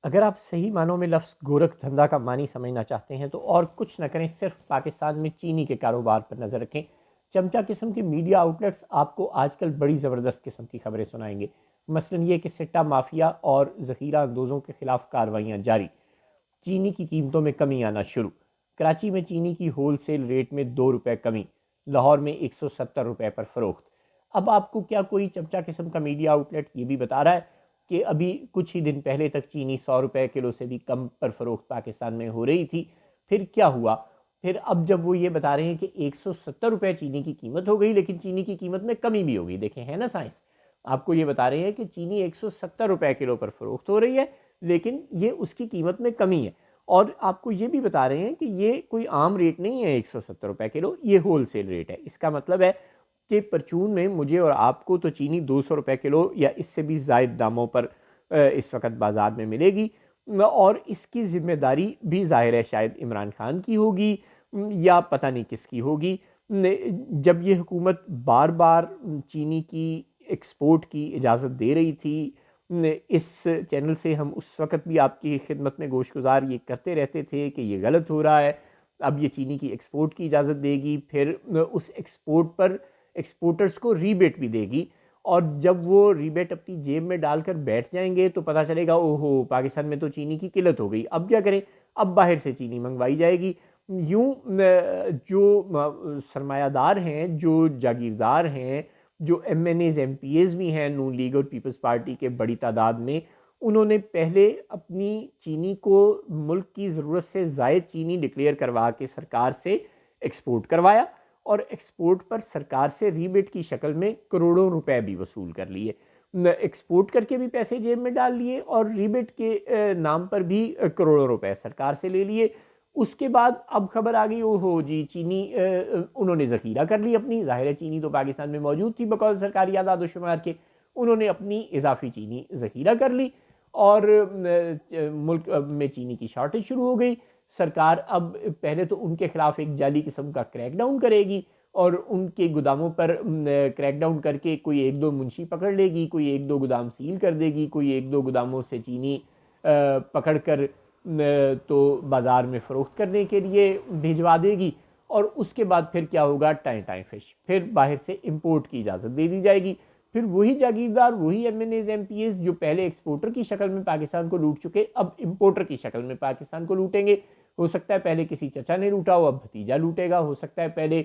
اگر آپ صحیح معنوں میں لفظ گورکھ دھندا کا معنی سمجھنا چاہتے ہیں تو اور کچھ نہ کریں، صرف پاکستان میں چینی کے کاروبار پر نظر رکھیں۔ چمچہ قسم کے میڈیا آؤٹلیٹس آپ کو آج کل بڑی زبردست قسم کی خبریں سنائیں گے، مثلا یہ کہ سٹا مافیا اور ذخیرہ اندوزوں کے خلاف کارروائیاں جاری، چینی کی قیمتوں میں کمی آنا شروع، کراچی میں چینی کی ہول سیل ریٹ میں 2 روپے کمی، لاہور میں 170 روپے پر فروخت۔ اب آپ کو کیا کوئی چمچہ قسم کا میڈیا آؤٹلیٹ یہ بھی بتا رہا ہے کہ ابھی کچھ ہی دن پہلے تک چینی 100 روپے کلو سے بھی کم پر فروخت پاکستان میں ہو رہی تھی؟ پھر کیا ہوا؟ پھر اب جب وہ یہ بتا رہے ہیں کہ 170 روپے چینی کی قیمت ہو گئی، لیکن چینی کی قیمت میں کمی بھی ہو گئی، دیکھیں ہے نا سائنس، آپ کو یہ بتا رہے ہیں کہ چینی 170 روپے کلو پر فروخت ہو رہی ہے لیکن یہ اس کی قیمت میں کمی ہے، اور آپ کو یہ بھی بتا رہے ہیں کہ یہ کوئی عام ریٹ نہیں ہے 170 روپے کلو، یہ ہول سیل ریٹ ہے۔ اس کا مطلب ہے کہ پرچون میں مجھے اور آپ کو تو چینی 200 روپے کلو یا اس سے بھی زائد داموں پر اس وقت بازار میں ملے گی، اور اس کی ذمہ داری بھی ظاہر ہے شاید عمران خان کی ہوگی یا پتہ نہیں کس کی ہوگی۔ جب یہ حکومت بار بار چینی کی ایکسپورٹ کی اجازت دے رہی تھی، اس چینل سے ہم اس وقت بھی آپ کی خدمت میں گوش گزار یہ کرتے رہتے تھے کہ یہ غلط ہو رہا ہے، اب یہ چینی کی ایکسپورٹ کی اجازت دے گی، پھر اس ایکسپورٹ پر ایکسپورٹرز کو ریبیٹ بھی دے گی، اور جب وہ ریبیٹ اپنی جیب میں ڈال کر بیٹھ جائیں گے تو پتہ چلے گا اوہو پاکستان میں تو چینی کی قلت ہو گئی، اب کیا کریں؟ اب باہر سے چینی منگوائی جائے گی۔ یوں جو سرمایہ دار ہیں، جو جاگیردار ہیں، جو MNAs MPAs بھی ہیں نون لیگ اور پیپلز پارٹی کے بڑی تعداد میں، انہوں نے پہلے اپنی چینی کو ملک کی ضرورت سے زائد چینی ڈکلیئر کروا کے سرکار سے ایکسپورٹ کروایا، اور ایکسپورٹ پر سرکار سے ریبیٹ کی شکل میں کروڑوں روپے بھی وصول کر لیے، ایکسپورٹ کر کے بھی پیسے جیب میں ڈال لیے اور ریبیٹ کے نام پر بھی کروڑوں روپے سرکار سے لے لیے۔ اس کے بعد اب خبر آ گئی اوہو جی چینی انہوں نے ذخیرہ کر لی اپنی، ظاہر ہے چینی تو پاکستان میں موجود تھی بقول سرکاری اعداد و شمار کے، انہوں نے اپنی اضافی چینی ذخیرہ کر لی، اور ملک میں چینی کی شارٹیج شروع ہو گئی۔ سرکار اب پہلے تو ان کے خلاف ایک جعلی قسم کا کریک ڈاؤن کرے گی، اور ان کے گوداموں پر کریک ڈاؤن کر کے کوئی ایک دو منشی پکڑ لے گی، کوئی ایک دو گودام سیل کر دے گی، کوئی ایک دو گوداموں سے چینی پکڑ کر تو بازار میں فروخت کرنے کے لیے بھیجوا دے گی، اور اس کے بعد پھر کیا ہوگا؟ ٹائیں ٹائیں فش، پھر باہر سے امپورٹ کی اجازت دے دی جائے گی، پھر وہی جاگیردار، وہی MNAs MPAs جو پہلے ایکسپورٹر کی شکل میں پاکستان کو لوٹ چکے، اب امپورٹر کی شکل میں پاکستان کو لوٹیں گے۔ ہو سکتا ہے پہلے کسی چچا نے لوٹا ہو اب بھتیجا لوٹے گا، ہو سکتا ہے پہلے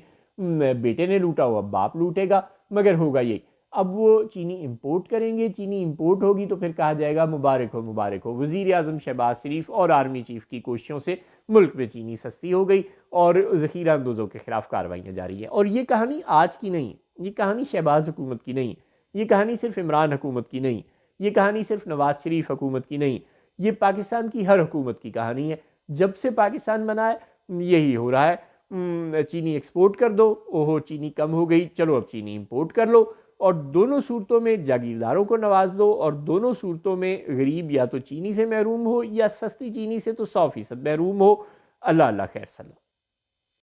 بیٹے نے لوٹا ہو اب باپ لوٹے گا، مگر ہوگا یہی۔ اب وہ چینی امپورٹ کریں گے، چینی امپورٹ ہوگی تو پھر کہا جائے گا مبارک ہو مبارک ہو، وزیر اعظم شہباز شریف اور آرمی چیف کی کوششوں سے ملک میں چینی سستی ہو گئی اور ذخیرہ اندوزوں کے خلاف کارروائیاں جاری ہیں۔ اور یہ کہانی آج کی نہیں، یہ کہانی شہباز حکومت کی نہیں، یہ کہانی صرف عمران حکومت کی نہیں، یہ کہانی صرف نواز شریف حکومت کی نہیں، یہ پاکستان کی ہر حکومت کی کہانی ہے۔ جب سے پاکستان بنا ہے یہی ہو رہا ہے، چینی ایکسپورٹ کر دو، اوہو چینی کم ہو گئی، چلو اب چینی امپورٹ کر لو، اور دونوں صورتوں میں جاگیرداروں کو نواز دو، اور دونوں صورتوں میں غریب یا تو چینی سے محروم ہو یا سستی چینی سے تو 100% محروم ہو۔ اللہ اللہ خیر صلی اللہ۔